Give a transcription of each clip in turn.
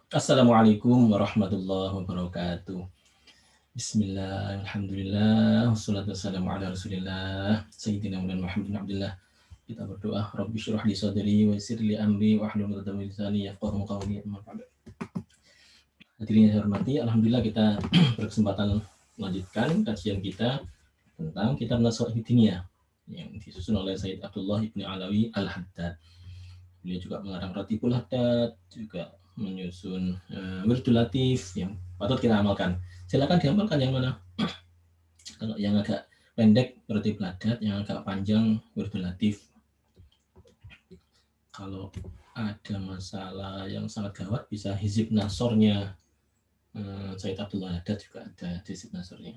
Assalamualaikum warahmatullahi wabarakatuh. Bismillah, alhamdulillah, wassalatu wassalamu ala rasulillah, Sayyidina Muhammad bin Abdullah. Kita berdoa, Rabbi syrah li sadri wa yassir li amri wa hlul 'uqdatam min lisani yafqahu qawli. Amma ba'd. Hadirin yang saya hormati, alhamdulillah kita berkesempatan melanjutkan kajian kita tentang kitab Nasha'ih Diniyah yang disusun oleh Sayyid Abdullah ibni Alawi Al-Haddad. Beliau juga mengarang Ratibul Haddad, juga menyusun Wirdul Latif yang patut kita amalkan. Silakan diamalkan yang mana? Kalau yang agak pendek Ratibul Haddad, yang agak panjang Wirdul Latif. Kalau ada masalah yang sangat gawat bisa hizib nasornya Sayyid Abdullah Haddad juga ada hizib nasornya.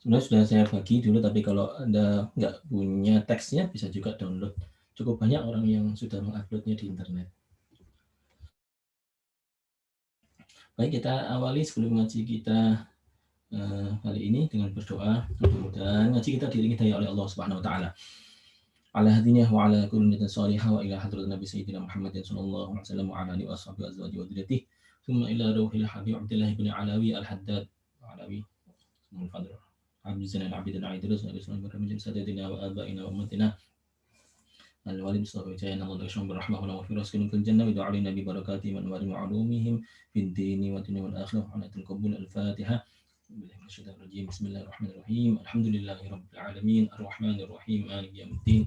Sebenarnya sudah saya bagi dulu, tapi kalau Anda nggak punya teksnya bisa juga download. Cukup banyak orang yang sudah menguploadnya di internet. Baik, kita awali sebelum ngaji kita kali ini dengan berdoa. Mudah-mudahan ngaji kita diiringi daya oleh Allah Subhanahu wa taala. Ala hadinihi wa ala kulli niyatin shalihah wa ila hadrat Nabi Sayyidina Muhammadin sallallahu alaihi wasallam wa ala alihi washabihi azwaji wa dzurriyyatihi thumma ila ruhil habib Abdullah bin Alawi Al-Haddad Alawi min fadl Abdul Abidin Aidrus wa Islam berhamdin sadadina wa abaina wa ummatina الوالد مصطفى جاينا الله يشرب برحمه وفي راسكم في الجنة ودعا علينا ببركاته وأنوار وعلومهم في الدين والدنيا والآخرة وحنة القبول الفاتحة بالله من الشيطان الرجيم بسم الله الرحمن الرحيم الحمد لله رب العالمين الرحمن الرحيم مالك يوم الدين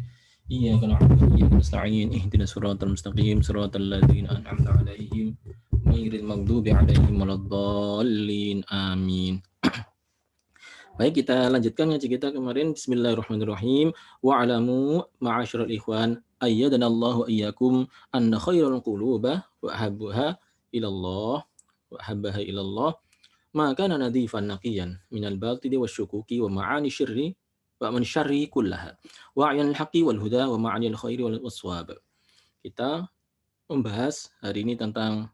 إياك نعبد وإياك نستعين اهدنا الصراط المستقيم صراط الذين أنعمت عليهم غير المغضوب عليهم ولا الضالين آمين. Baik, kita lanjutkan ngaji kita kemarin. Bismillahirrahmanirrahim. Wa alamu ma'asyiral ikhwan ayyadanallahu iyyakum anna khairul quluba wa habbaha ilallah wa habbaha ilallah ma kana nadhifan naqiyan minal batili wasyukuki wa ma'ani syirri wa man syarri kullaha wa ayanil haqqi wal huda wa ma'anil khairi wal waswab. Kita membahas hari ini tentang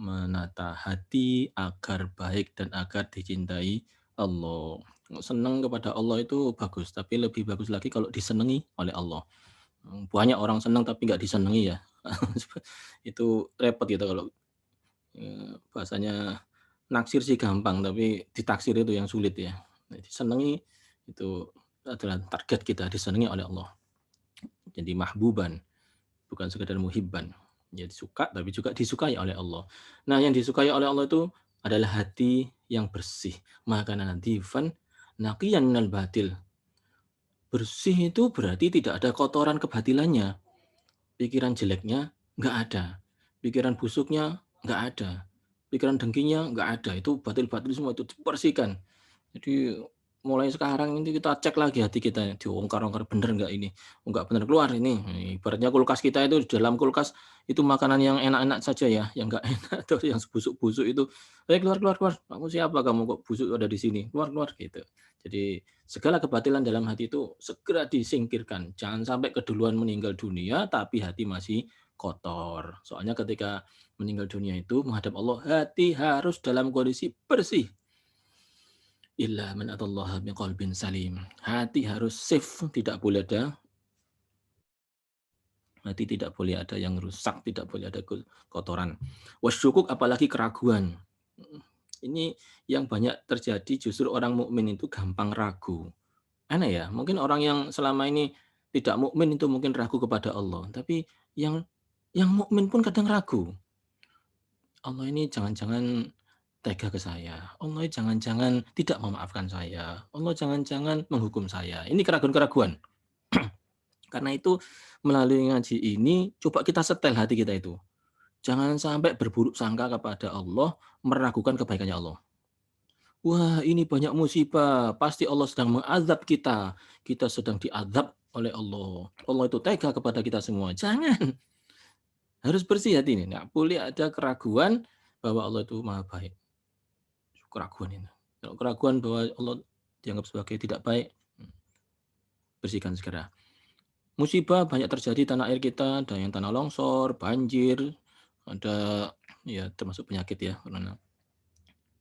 menata hati agar baik dan agar dicintai Allah. Senang kepada Allah itu bagus, tapi lebih bagus lagi kalau disenangi oleh Allah. Banyak orang senang tapi nggak disenangi ya. Itu repot gitu kalau bahasanya naksir sih gampang, tapi ditaksir itu yang sulit ya. Disenangi itu adalah target kita, disenangi oleh Allah. Jadi mahbuban, bukan sekedar muhibban. Jadi suka tapi juga disukai oleh Allah. Nah, yang disukai oleh Allah itu adalah hati yang bersih. Maka nadhifan naqiyan minal batil. Bersih itu berarti tidak ada kotoran kebatilannya. Pikiran jeleknya nggak ada. Pikiran busuknya nggak ada. Pikiran dengkinya nggak ada. Itu batil-batil semua itu dibersihkan. Jadi mulai sekarang ini kita cek lagi hati kita, diongkar-ongkar bener nggak ini, nggak bener keluar ini. Ibaratnya kulkas kita itu, di dalam kulkas itu makanan yang enak-enak saja ya, yang nggak enak atau yang busuk-busuk itu, keluar keluar keluar, kamu siapa kamu kok busuk ada di sini, keluar keluar gitu. Jadi segala kebatilan dalam hati itu segera disingkirkan, jangan sampai keduluan meninggal dunia tapi hati masih kotor. Soalnya ketika meninggal dunia itu menghadap Allah, hati harus dalam kondisi bersih. Illa man atallaha biqalbin salim. Hati harus safe, tidak boleh ada hati tidak boleh ada yang rusak, tidak boleh ada kotoran. Wasyukuk apalagi keraguan. Ini yang banyak terjadi, justru orang mukmin itu gampang ragu. Aneh ya, mungkin orang yang selama ini tidak mukmin itu mungkin ragu kepada Allah, tapi yang mukmin pun kadang ragu. Allah ini jangan-jangan tega ke saya. Allah jangan-jangan tidak memaafkan saya. Allah jangan-jangan menghukum saya. Ini keraguan-keraguan. Karena itu melalui ngaji ini coba kita setel hati kita itu. Jangan sampai berburuk sangka kepada Allah, meragukan kebaikannya Allah. Wah, ini banyak musibah. Pasti Allah sedang mengazab kita. Kita sedang diazab oleh Allah. Allah itu tega kepada kita semua. Jangan. Harus bersih hati ini. Nggak boleh ada keraguan bahwa Allah itu maha baik. Keraguan ini. Kalau keraguan bahwa Allah dianggap sebagai tidak baik, bersihkan segera. Musibah banyak terjadi di tanah air kita, ada yang tanah longsor, banjir, ada ya termasuk penyakit ya corona.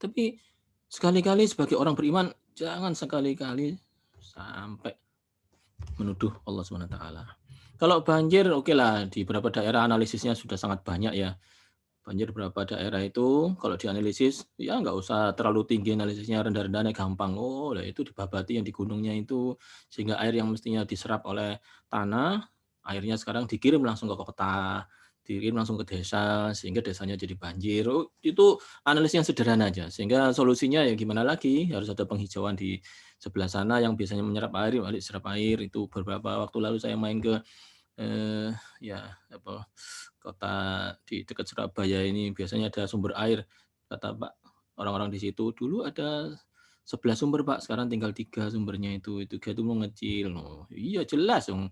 Tapi sekali-kali sebagai orang beriman jangan sekali-kali sampai menuduh Allah SWT. Kalau banjir oke lah, di beberapa daerah analisisnya sudah sangat banyak ya. Banjir beberapa daerah itu kalau dianalisis, ya nggak usah terlalu tinggi analisisnya, rendah-rendahnya gampang. Oh, lah itu dibabati yang di gunungnya itu, sehingga air yang mestinya diserap oleh tanah, airnya sekarang dikirim langsung ke kota, dikirim langsung ke desa, sehingga desanya jadi banjir. Oh, itu analisis yang sederhana aja, sehingga solusinya ya gimana lagi, harus ada penghijauan di sebelah sana yang biasanya menyerap air, balik serap air. Itu beberapa waktu lalu saya main ke ya apa, kota di dekat Surabaya ini biasanya ada sumber air, kata Pak orang-orang di situ, "Dulu ada 11 sumber Pak, sekarang tinggal 3 sumbernya itu 3 itu mengecil." Oh, iya jelas dong,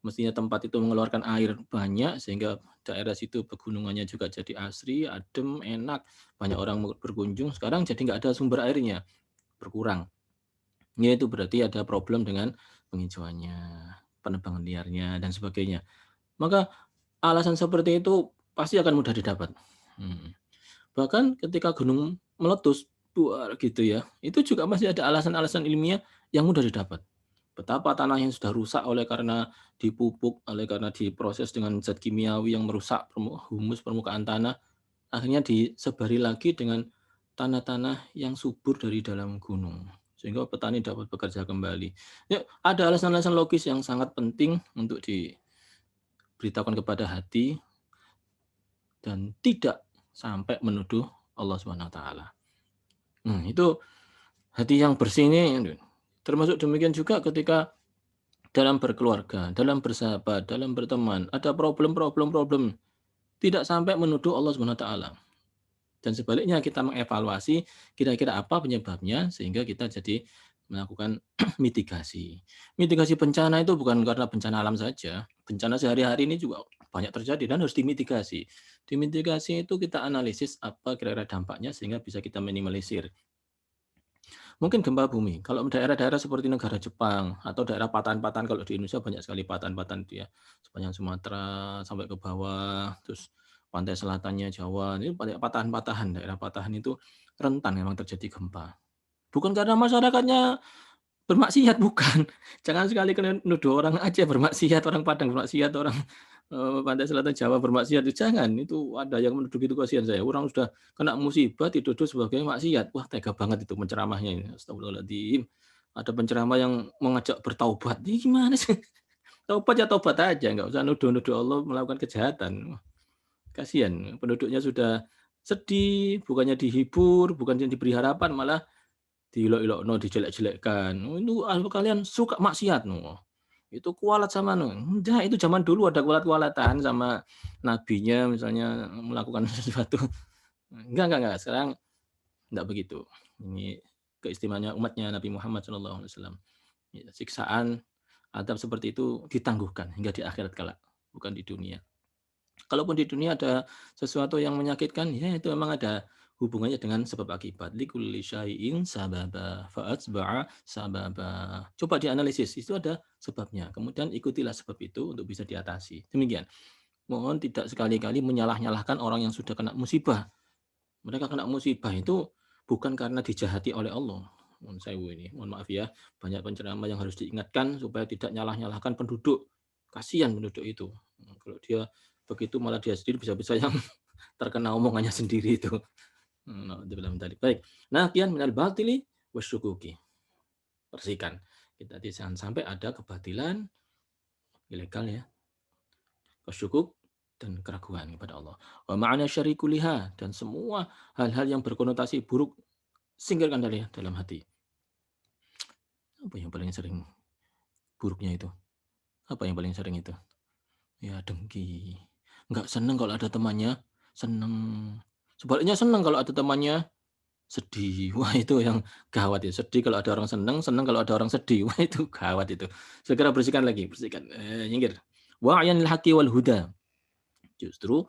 mestinya tempat itu mengeluarkan air banyak sehingga daerah situ pegunungannya juga jadi asri, adem, enak, banyak orang berkunjung, sekarang jadi nggak ada sumber airnya, berkurang. Ya itu berarti ada problem dengan penghijauannya, penebangan liarnya, dan sebagainya. Maka alasan seperti itu pasti akan mudah didapat. Mhm. Bahkan ketika gunung meletus, buar gitu ya, itu juga masih ada alasan-alasan ilmiah yang mudah didapat. Betapa tanah yang sudah rusak oleh karena dipupuk, oleh karena diproses dengan zat kimiawi yang merusak humus permukaan tanah, akhirnya disebari lagi dengan tanah-tanah yang subur dari dalam gunung, sehingga petani dapat bekerja kembali. Ya, ada alasan-alasan logis yang sangat penting untuk diberitahukan kepada hati dan tidak sampai menuduh Allah Subhanahu wa taala. Itu hati yang bersih ini termasuk demikian juga ketika dalam berkeluarga, dalam bersahabat, dalam berteman, ada problem, tidak sampai menuduh Allah Subhanahu wa taala. Dan sebaliknya kita mengevaluasi kira-kira apa penyebabnya sehingga kita jadi melakukan mitigasi. Mitigasi bencana itu bukan karena bencana alam saja, bencana sehari-hari ini juga banyak terjadi dan harus dimitigasi. Dimitigasi itu kita analisis apa kira-kira dampaknya sehingga bisa kita minimalisir. Mungkin gempa bumi, kalau daerah-daerah seperti negara Jepang atau daerah patahan-patahan, kalau di Indonesia banyak sekali patahan-patahan itu ya, sepanjang Sumatera sampai ke bawah, terus pantai selatannya Jawa, ini banyak patahan-patahan, daerah patahan itu rentan memang terjadi gempa. Bukan karena masyarakatnya bermaksiat, bukan. Jangan sekali kalian nuduh orang Aceh bermaksiat, orang Padang bermaksiat, orang, pantai selatan Jawa bermaksiat, jangan. Itu ada yang menuduh gitu, kasihan saya. Orang sudah kena musibah dituduh sebagai maksiat. Wah, tega banget itu penceramahnya ini, astagfirullahaladzim. Ada penceramah yang mengajak bertaubat, ini gimana sih? Taubat ya taubat aja, nggak usah nuduh-nuduh Allah melakukan kejahatan. Kasihan, penduduknya sudah sedih, bukannya dihibur, bukannya diberi harapan, malah diilok-ilokno, dijelek-jelekkan, "Oh itu kalian suka maksiat no, itu kualat sama no." Enggak, itu zaman dulu ada kualat-kualatan sama nabinya misalnya melakukan sesuatu. Enggak, sekarang enggak begitu. Ini keistimewaannya umatnya Nabi Muhammad SAW. Ya, siksaan, adab seperti itu ditangguhkan hingga di akhirat kelak, bukan di dunia. Kalaupun di dunia ada sesuatu yang menyakitkan, ya itu memang ada hubungannya dengan sebab akibat. Likulli syai'in sababa, fa'atba'a sababa. Coba dianalisis, itu ada sebabnya. Kemudian ikutilah sebab itu untuk bisa diatasi. Demikian. Mohon tidak sekali-kali menyalah-nyalahkan orang yang sudah kena musibah. Mereka kena musibah itu bukan karena dijahati oleh Allah. Mohon sewu ini, mohon maaf ya. Banyak penceramah yang harus diingatkan supaya tidak nyalah-nyalahkan penduduk. Kasihan penduduk itu. Kalau dia begitu malah dia sendiri bisa-bisa yang terkena omongannya sendiri itu. Naudzubillah min dzalik. Baik. Naqiyan minal batili wasyukuki. Bersihkan. Kita jangan sampai ada kebatilan ilegal ya, kesyukuk dan keraguan kepada Allah. Wa ma'ana syarri kulliha, dan semua hal-hal yang berkonotasi buruk singkirkan dari dalam hati. Apa yang paling sering buruknya itu? Apa yang paling sering itu? Ya dengki. Enggak seneng kalau ada temannya seneng. Sebaliknya seneng kalau ada temannya sedih. Wah, itu yang gawat ya. Sedih kalau ada orang seneng, seneng kalau ada orang sedih. Wah, itu gawat itu. Segera bersihkan lagi, bersihkan. Nyingkir. Wa'yanil haqqi wal huda. Justru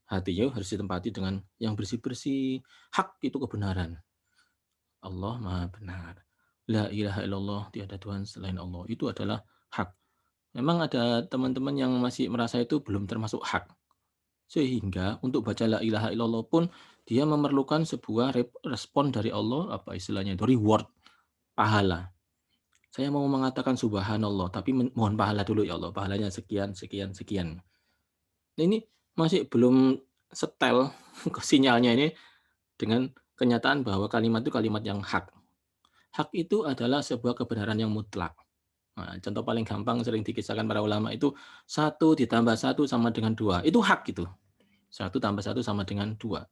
hatinya harus ditempati dengan yang bersih-bersih. Hak itu kebenaran. Allah Maha benar. La ilaha illallah, tiada Tuhan selain Allah. Itu adalah hak. Memang ada teman-teman yang masih merasa itu belum termasuk hak. Sehingga untuk baca la ilaha illallah pun dia memerlukan sebuah respon dari Allah, apa istilahnya itu, reward, pahala. Saya mau mengatakan subhanallah, tapi mohon pahala dulu ya Allah, pahalanya sekian, sekian, sekian. Nah, ini masih belum setel sinyalnya ini dengan kenyataan bahwa kalimat itu kalimat yang hak. Hak itu adalah sebuah kebenaran yang mutlak. Nah, contoh paling gampang sering dikisahkan para ulama itu satu ditambah satu sama dengan dua. Itu hak gitu. Satu tambah satu sama dengan dua.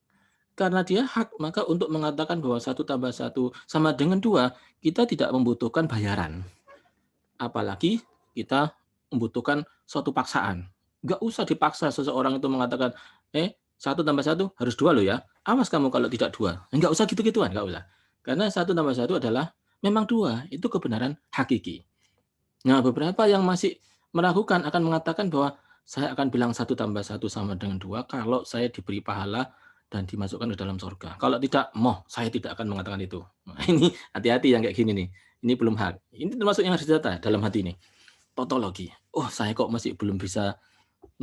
Karena dia hak, maka untuk mengatakan bahwa satu tambah satu sama dengan dua, kita tidak membutuhkan bayaran. Apalagi kita membutuhkan suatu paksaan. Nggak usah dipaksa seseorang itu mengatakan, satu tambah satu harus dua loh ya. Awas kamu kalau tidak dua. Nggak usah gitu-gituan, nggak usah. Karena satu tambah satu adalah memang dua. Itu kebenaran hakiki. Nah, beberapa yang masih meragukan akan mengatakan bahwa saya akan bilang satu tambah satu sama dengan dua kalau saya diberi pahala dan dimasukkan ke dalam surga. Kalau tidak, saya tidak akan mengatakan itu. Nah, ini hati-hati yang kayak gini nih. Ini belum hak. Ini termasuk yang harus didata dalam hati ini. Tautologi. Oh, saya kok masih belum bisa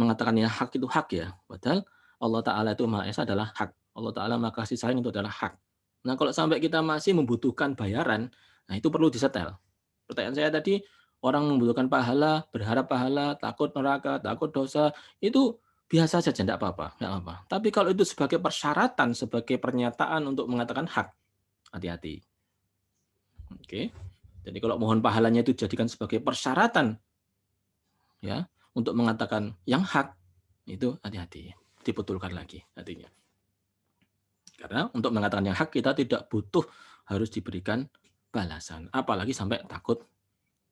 mengatakan yang hak itu hak ya. Padahal Allah Ta'ala itu Maha Esa adalah hak. Allah Ta'ala Maha Kasih Sayang itu adalah hak. Nah, kalau sampai kita masih membutuhkan bayaran, nah itu perlu disetel. Pertanyaan saya tadi, orang membutuhkan pahala, berharap pahala, takut neraka, takut dosa, itu biasa saja, tidak apa-apa, enggak apa. Tapi kalau itu sebagai persyaratan, sebagai pernyataan untuk mengatakan hak, hati-hati. Oke. Jadi kalau mohon pahalanya itu jadikan sebagai persyaratan ya untuk mengatakan yang hak, itu hati-hati, dibetulkan lagi hatinya. Karena untuk mengatakan yang hak kita tidak butuh harus diberikan balasan, apalagi sampai takut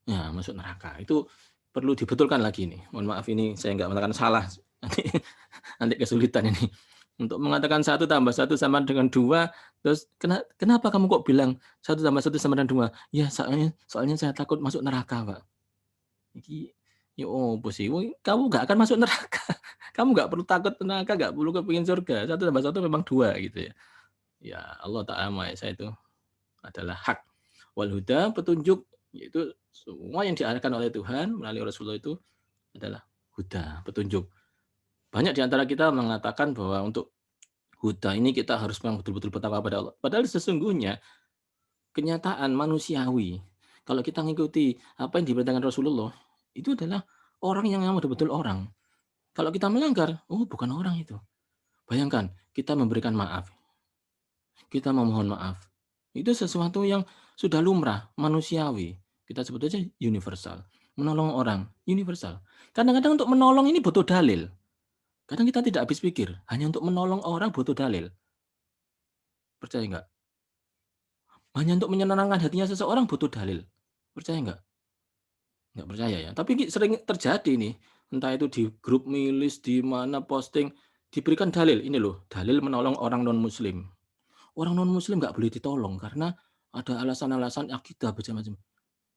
ya masuk neraka. Itu perlu dibetulkan lagi nih. Mohon maaf ini saya nggak mengatakan salah. Nanti nanti kesulitan ini. Untuk mengatakan satu tambah satu sama dengan dua, terus kenapa kamu kok bilang satu tambah satu sama dengan dua? Ya soalnya saya takut masuk neraka, Pak. Iki ya opo sih? Kamu nggak akan masuk neraka. Kamu nggak perlu takut neraka, nggak perlu kepingin surga. Satu tambah satu memang dua gitu ya. Ya Allah Ta'ala Maha Esa itu adalah hak. Wal huda, petunjuk, yaitu semua yang diarahkan oleh Tuhan melalui Rasulullah itu adalah huda, petunjuk. Banyak di antara kita mengatakan bahwa untuk huda ini kita harus memang betul-betul bertakwa pada Allah. Padahal sesungguhnya kenyataan manusiawi, kalau kita mengikuti apa yang diperintahkan Rasulullah, itu adalah orang yang memang betul-betul orang. Kalau kita melanggar, oh bukan orang itu. Bayangkan, kita memberikan maaf, kita memohon maaf. Itu sesuatu yang sudah lumrah, manusiawi. Kita sebut aja universal. Menolong orang, universal. Kadang-kadang untuk menolong ini butuh dalil. Kadang kita tidak habis pikir, hanya untuk menolong orang butuh dalil. Percaya nggak? Hanya untuk menyenangkan hatinya seseorang butuh dalil. Percaya nggak? Nggak percaya ya. Tapi sering terjadi nih, entah itu di grup milis, di mana posting, diberikan dalil. Ini loh, dalil menolong orang non-muslim. Orang non-muslim nggak boleh ditolong karena ada alasan-alasan akidah macam-macam.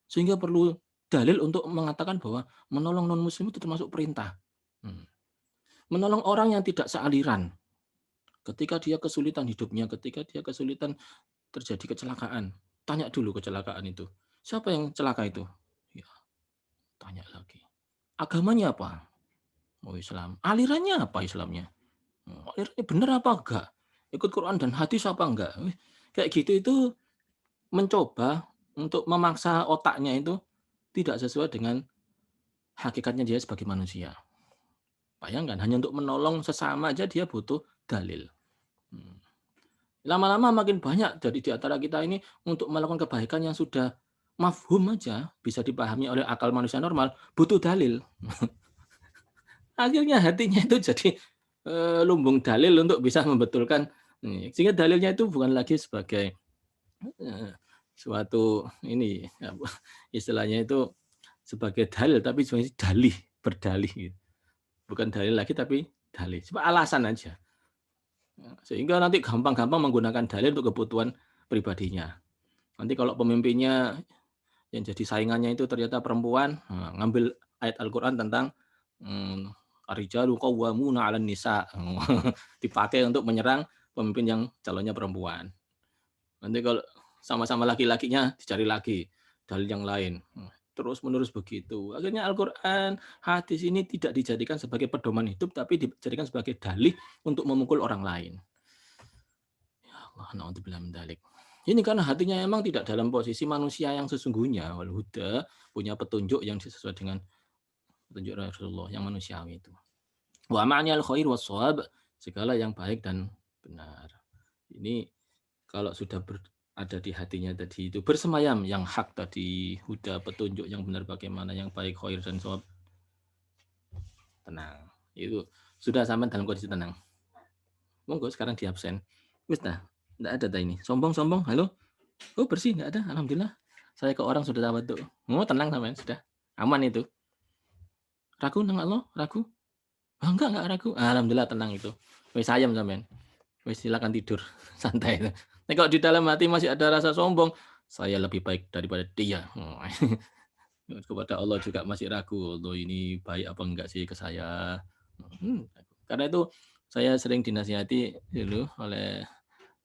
Sehingga perlu dalil untuk mengatakan bahwa menolong non-muslim itu termasuk perintah. Hmm. Menolong orang yang tidak sealiran. Ketika dia kesulitan hidupnya, ketika dia kesulitan terjadi kecelakaan, tanya dulu kecelakaan itu. Siapa yang celaka itu? Ya, tanya lagi. Agamanya apa? Oh Islam. Alirannya apa Islamnya? Alirannya benar apa enggak? Ikut Quran dan hadis apa enggak? Kayak gitu itu mencoba untuk memaksa otaknya itu tidak sesuai dengan hakikatnya dia sebagai manusia. Bayangkan hanya untuk menolong sesama aja dia butuh dalil. Hmm. Lama-lama makin banyak dari di antara kita ini untuk melakukan kebaikan yang sudah mafhum aja bisa dipahami oleh akal manusia normal, butuh dalil. Akhirnya hatinya itu jadi lumbung dalil untuk bisa membetulkan sehingga dalilnya itu bukan lagi sebagai suatu ini istilahnya itu sebagai dalil tapi sebenarnya dalih, berdalih gitu. Bukan dalil lagi tapi dalih. Cuma alasan aja. Sehingga nanti gampang-gampang menggunakan dalil untuk kebutuhan pribadinya. Nanti kalau pemimpinnya yang jadi saingannya itu ternyata perempuan, ngambil ayat Al-Qur'an tentang ar-rijalu qawwamuna 'alan nisa. Dipakai untuk menyerang pemimpin yang calonnya perempuan. Nanti kalau sama-sama laki-lakinya dicari lagi dalil yang lain. Terus-menerus begitu. Akhirnya Al-Qur'an, hadis ini tidak dijadikan sebagai pedoman hidup tapi dijadikan sebagai dalih untuk memukul orang lain. Ya Allah, naudzubillah min dzalik. Ini karena hatinya emang tidak dalam posisi manusia yang sesungguhnya. Wal huda, punya petunjuk yang sesuai dengan petunjuk Rasulullah yang manusiawi itu. Wa ma'niyal khair was shawab, segala yang baik dan benar. Ini kalau sudah ada di hatinya tadi itu bersemayam yang hak tadi, huda petunjuk yang benar bagaimana yang baik khair dan shawab, tenang. Itu sudah sampai dalam kondisi tenang. Monggo sekarang di absen. Wis dah, enggak ada dah ini. Sombong-sombong, halo. Oh bersih, enggak ada, alhamdulillah. Saya ke orang sudah tawaduk. Oh tenang sampean, sudah. Aman itu. Ragu nang Allah? Ragu? Oh, enggak ragu. Alhamdulillah tenang itu. Wis ayam sampean. Wis silakan tidur. Santai itu. Nah, kalau di dalam hati masih ada rasa sombong, saya lebih baik daripada dia. Kepada Allah juga masih ragu. Loh ini baik apa enggak sih ke saya? Karena itu saya sering dinasihati dulu oleh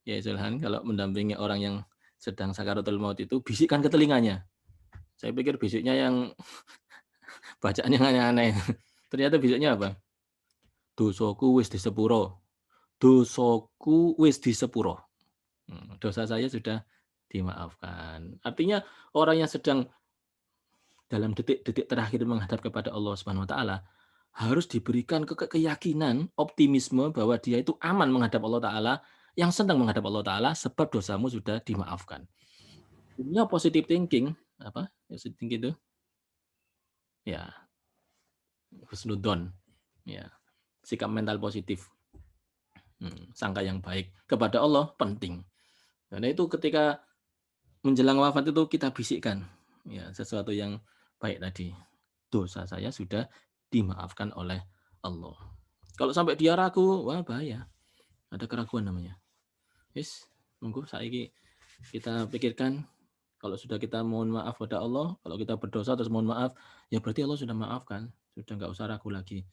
Yai Zulhan kalau mendampingi orang yang sedang sakaratul maut itu bisikkan ke telinganya. Saya pikir bisiknya yang bacaan yang aneh-aneh. Ternyata bisiknya apa? Dosaku wis di sepuro. Dosaku wis di sepuro. Dosa saya sudah dimaafkan. Artinya orang yang sedang dalam detik-detik terakhir menghadap kepada Allah Subhanahu wa taala harus diberikan keyakinan, optimisme bahwa dia itu aman menghadap Allah taala, yang senang menghadap Allah taala sebab dosamu sudah dimaafkan. Punya positive thinking, apa? Positive thinking itu ya husnudzon. Ya, sikap mental positif. Sangka yang baik kepada Allah penting. Karena itu ketika menjelang wafat itu kita bisikkan ya sesuatu yang baik tadi. Dosa saya sudah dimaafkan oleh Allah. Kalau sampai dia ragu, wah bahaya. Ada keraguan namanya. Yes, monggo saiki kita pikirkan kalau sudah kita mohon maaf kepada Allah, kalau kita berdosa terus mohon maaf, ya berarti Allah sudah maafkan, sudah nggak usah ragu lagi.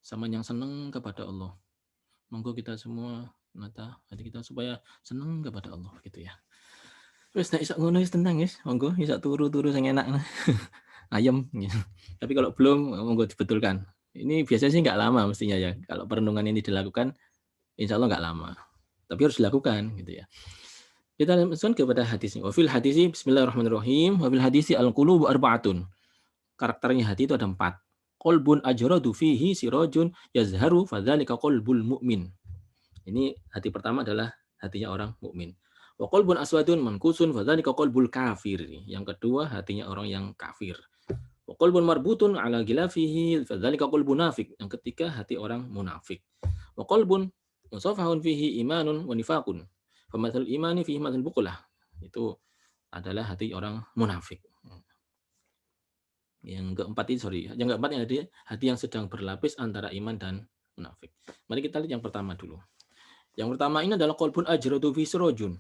Sama yang senang kepada Allah. Monggo kita semua nata hati kita supaya senang kepada Allah gitu ya. Wis nek iso ngono wis tenang wis, monggo iso turu-turu sing enak. Ayem gitu. Tapi kalau belum monggo dibetulkan. Ini biasanya sih nggak lama mestinya ya. Kalau perenungan ini dilakukan insya Allah nggak lama. Tapi harus dilakukan gitu ya. Kita langsung kepada hadis. Wa fil hadisi bismillahirrahmanirrahim. Wa fil hadisi al-qulubu arba'atun. Karakternya hati itu ada 4. Qalbun ajradu fihi sirajun yazharu fadzalika qalbul mu'min. Ini hati pertama adalah hatinya orang mukmin. Wa qalbun aswadun mankusun fadzalika qalbul kafir. Yang kedua hatinya orang yang kafir. Wa qalbun marbutun ala gilafihi fadzalika qalbun munafik. Yang ketiga hati orang munafik. Wa qalbun musafahun fihi imanun wa nifaqun. Famathal imani fihi mathal buqlah. Itu adalah hati orang munafik. Yang keempat ini yang keempat yang hati yang sedang berlapis antara iman dan munafik. Mari kita lihat yang pertama dulu. Yang pertama ini adalah qalbun ajradu fi sirajun.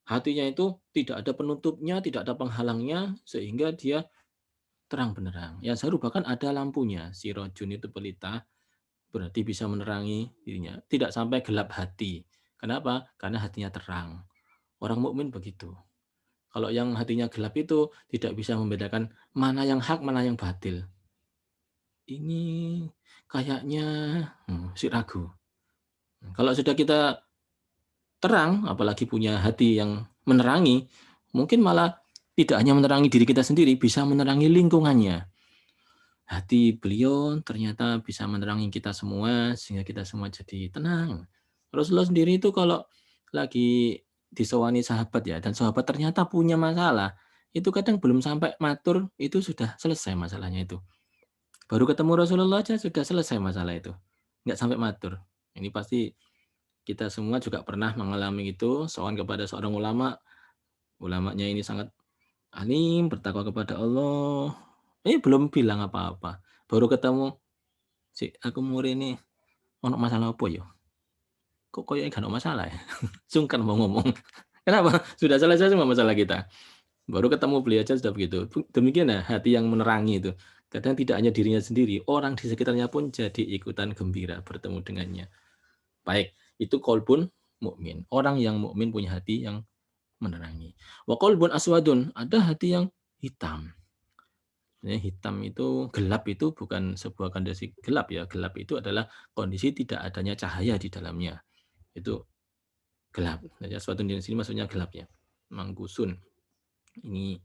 Hatinya itu tidak ada penutupnya, tidak ada penghalangnya sehingga dia terang benderang. Yang seru bahkan ada lampunya. Sirajun itu pelita berarti bisa menerangi dirinya. Tidak sampai gelap hati. Kenapa? Karena hatinya terang. Orang mukmin begitu. Kalau yang hatinya gelap itu tidak bisa membedakan mana yang hak, mana yang batil. Ini kayaknya si ragu. Kalau sudah kita terang, apalagi punya hati yang menerangi, mungkin malah tidak hanya menerangi diri kita sendiri, bisa menerangi lingkungannya. Hati beliau ternyata bisa menerangi kita semua, sehingga kita semua jadi tenang. Rasulullah sendiri itu kalau lagi disewani sahabat ya, dan sahabat ternyata punya masalah, itu kadang belum sampai matur, itu sudah selesai masalahnya itu. Baru ketemu Rasulullah aja sudah selesai masalah itu. Nggak sampai matur. Ini pasti kita semua juga pernah mengalami itu, sowan kepada seorang ulama. Ulamanya ini sangat alim, bertakwa kepada Allah. Belum bilang apa-apa. Baru ketemu, si aku murid ini, ono masalah apa ya? Kok kayaknya gak ada masalah ya? Sungkan mau ngomong. Kenapa? Sudah selesai semua masalah kita. Baru ketemu beliau aja sudah begitu. Demikian ya hati yang menerangi itu. Kadang tidak hanya dirinya sendiri, orang di sekitarnya pun jadi ikutan gembira bertemu dengannya. Baik, itu qalbun mukmin. Orang yang mukmin punya hati yang menerangi. Wa qalbun aswadun, ada hati yang hitam. Hitam itu, gelap itu bukan sebuah kondisi gelap ya. Gelap itu adalah kondisi tidak adanya cahaya di dalamnya. Itu gelap. Jadi aswadun di sini maksudnya gelap ya. mangkusun. Ini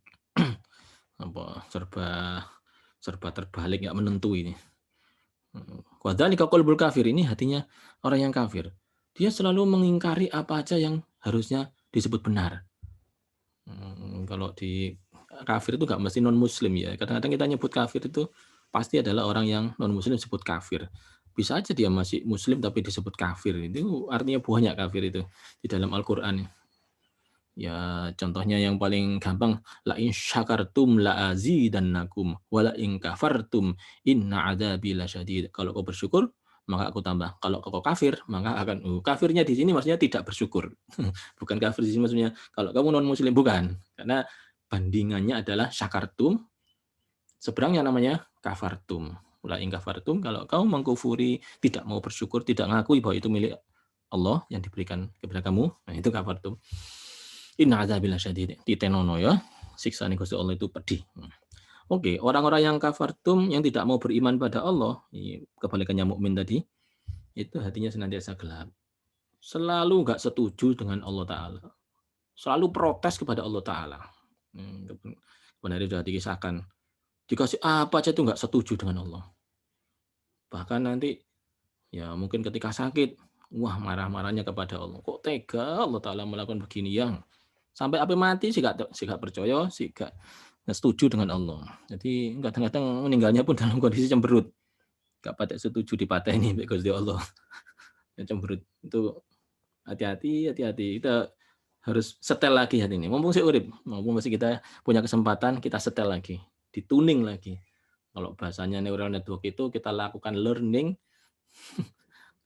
apa serba terbalik, nggak menentu ini. Wadzalika qalbul kafir, ini hatinya orang yang kafir. Dia selalu mengingkari apa aja yang harusnya disebut benar. Kalau di kafir itu nggak mesti non muslim ya. Kadang-kadang kita nyebut kafir itu pasti adalah orang yang non muslim disebut kafir. Bisa aja dia masih muslim tapi disebut kafir. Itu artinya banyak kafir itu di dalam Al-Qur'an. Ya, contohnya yang paling gampang, la in syakartum la azidannakum wa la in kafartum inna adzabi lasyadid. Kalau kau bersyukur, maka aku tambah. Kalau kau kafir, maka akan kafirnya di sini maksudnya tidak bersyukur. Bukan kafir di sini maksudnya kalau kamu non muslim, bukan. Karena bandingannya adalah syakartum, seberangnya namanya kafartum. La in kafartum, kalau kau mengkufuri, tidak mau bersyukur, tidak ngakui bahwa itu milik Allah yang diberikan kepada kamu, nah itu kafartum. Inna adzabil syadid, ditenono ya. Siksaan Gusti Allah itu pedih. Oke, orang-orang yang kafartum, yang tidak mau beriman pada Allah, kebalikannya mukmin tadi, itu hatinya senantiasa gelap. Selalu enggak setuju dengan Allah Ta'ala. Selalu protes kepada Allah Ta'ala. Benar sudah dikisahkan. Dikasih apa aja itu enggak setuju dengan Allah. Bahkan nanti, ya mungkin ketika sakit, wah marah-marahnya kepada Allah. Kok tega Allah Ta'ala melakukan begini yang sampai api mati sih gak percaya, sih gak setuju dengan Allah. Jadi kadang-kadang meninggalnya pun dalam kondisi cemberut. Gak pada setuju dipateni mbek Gusti Allah. Ya cemberut. Itu hati-hati. Kita harus setel lagi hati ini. Mumpung urip, mumpung masih kita punya kesempatan, kita setel lagi, dituning lagi. Kalau bahasanya neural network itu kita lakukan learning,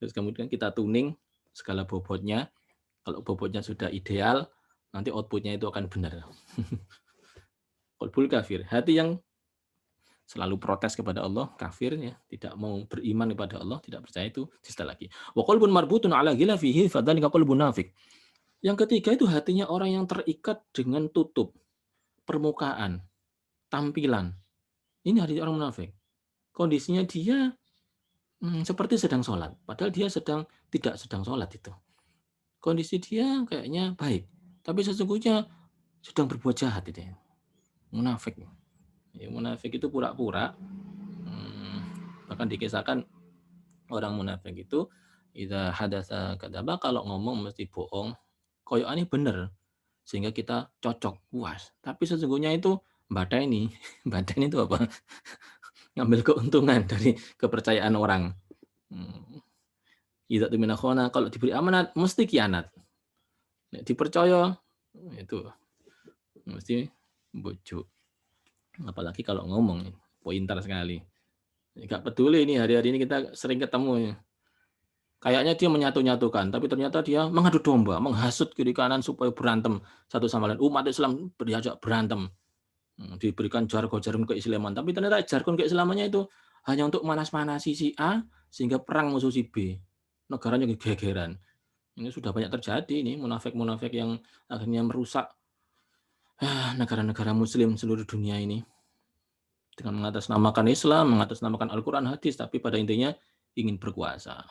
terus kemudian kita tuning segala bobotnya. Kalau bobotnya sudah ideal, nanti outputnya itu akan benar. Qalbul kafir, hati yang selalu protes kepada Allah, kafir ya, tidak mau beriman kepada Allah, tidak percaya, itu setel lagi. Wa qalbun marbutun ala ghilafihi fadzalika qalbun nafiq. Yang ketiga itu hatinya orang yang terikat dengan tutup, permukaan, tampilan. Ini hati orang munafik. Kondisinya dia seperti sedang sholat, padahal dia tidak sedang sholat itu. Kondisi dia kayaknya baik, tapi sesungguhnya sedang berbuat jahat itu. Munafik. Ya, munafik itu pura-pura. Bahkan dikisahkan orang munafik itu idza hadatsa kadzaba, kalau ngomong mesti bohong. Koyokane bener sehingga kita cocok, puas. Tapi sesungguhnya itu mbadani. Mbadani itu apa? Ngambil keuntungan dari kepercayaan orang. Idza tumina khana, kalau diberi amanat mesti khianat. Nek dipercaya itu mesti bujuk. Apalagi kalau ngomong, pointer sekali. Enggak peduli ini, hari-hari ini kita sering ketemu. Kayaknya dia menyatu-nyatukan, tapi ternyata dia mengadu domba, menghasut kiri kanan supaya berantem satu sama lain. Umat Islam diajak berantem. Diberikan jargon-jargon keislaman, tapi ternyata jargon keislamannya itu hanya untuk manas-manasi si A sehingga perang musuh si B. Negaranya gegeran. Ini sudah banyak terjadi ini, munafik-munafik yang akhirnya merusak negara-negara muslim seluruh dunia ini. Dengan mengatasnamakan Islam, mengatasnamakan Al-Quran, hadis, tapi pada intinya ingin berkuasa.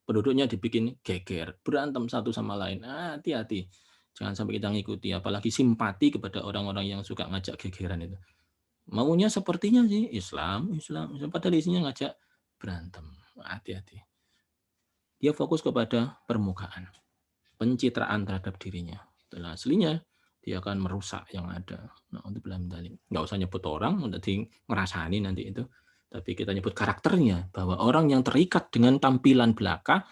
Penduduknya dibikin geger, berantem satu sama lain. Hati-hati. Jangan sampai kita ngikuti, apalagi simpati kepada orang-orang yang suka ngajak gegeran itu. Maunya sepertinya sih Islam, padahal isinya ngajak berantem. Hati-hati. Dia fokus kepada permukaan, pencitraan terhadap dirinya. Setelah aslinya, dia akan merusak yang ada. Nah, untuk bilang dalil. Nggak usah nyebut orang, nanti ngerasani nanti itu. Tapi kita nyebut karakternya, bahwa orang yang terikat dengan tampilan belaka,